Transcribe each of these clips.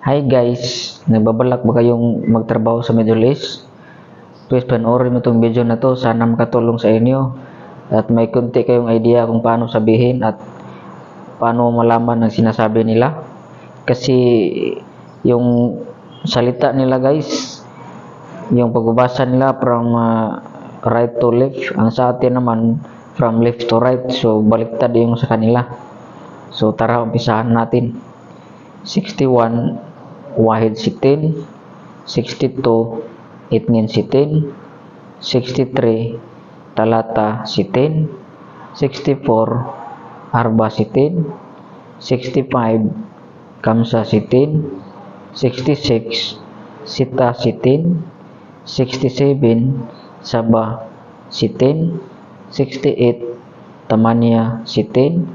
Hi guys, nagbabalak ba kayong magtrabaho sa Middle East? Please panoorin mo itong video na to, sana makatulong sa inyo at may kunti kayong idea kung paano sabihin at paano malaman ang sinasabi nila. Kasi yung salita nila guys, yung pagbabasa nila from right to left, ang sa atin naman from left to right, so baliktad yung sa kanila. So tara, umpisahan natin. 61 Wahid Sitin, 62 Itnin Sitin, 63 Talata Sitin, 64 Arba Sitin, 65 Kamsa Sitin, 66 Sita Sitin, 67 Sabah Sitin, 68 Tamania Sitin,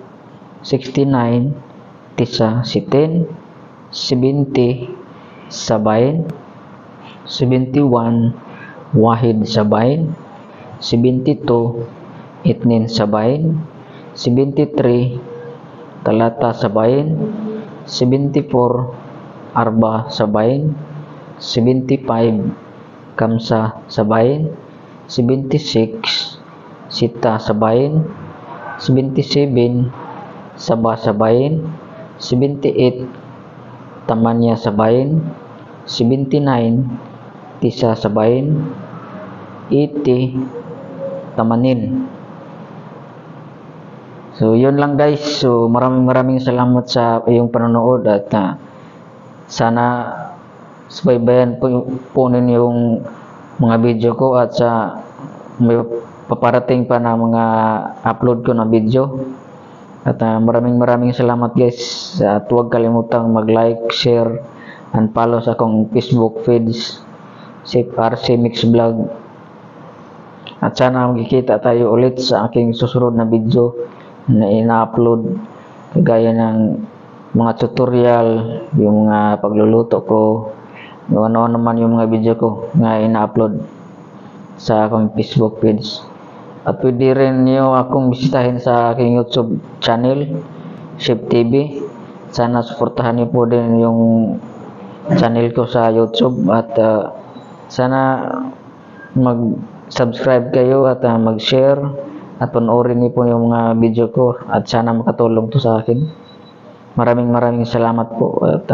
69 Tisa Sitin, 70 Sabain, 71 Wahid Sabain, 72 Itnin Sabain, 73 Talata Sabain, 74 Arba Sabain, 75 Kamsa Sabain, 76 Sita Sabain, 77 Sabah Sabain, 78 Tamanya Sabain, 79 Tisa Sabain, 80 Tamanin. So yun lang guys. So maraming salamat sa iyong panonood at sana subaybayan po ninyo yung mga video ko at sa may paparating pa na mga upload ko na video. At maraming salamat guys. At huwag kalimutang mag-like, share, and follow sa akong Facebook page, Safe RC Mix Vlog. At sana magkikita tayo ulit sa aking susunod na video na ina-upload. Kagaya ng mga tutorial, yung mga pagluluto ko, yung ano naman yung mga video ko na ina-upload sa akong Facebook page. At pwede rin nyo akong bisitahin sa aking YouTube channel, Chef TV. Sana suportahan niyo po din yung channel ko sa YouTube at sana mag-subscribe kayo at mag-share at panoorin niyo po yung mga video ko at sana makatulong to sa akin. Maraming salamat po at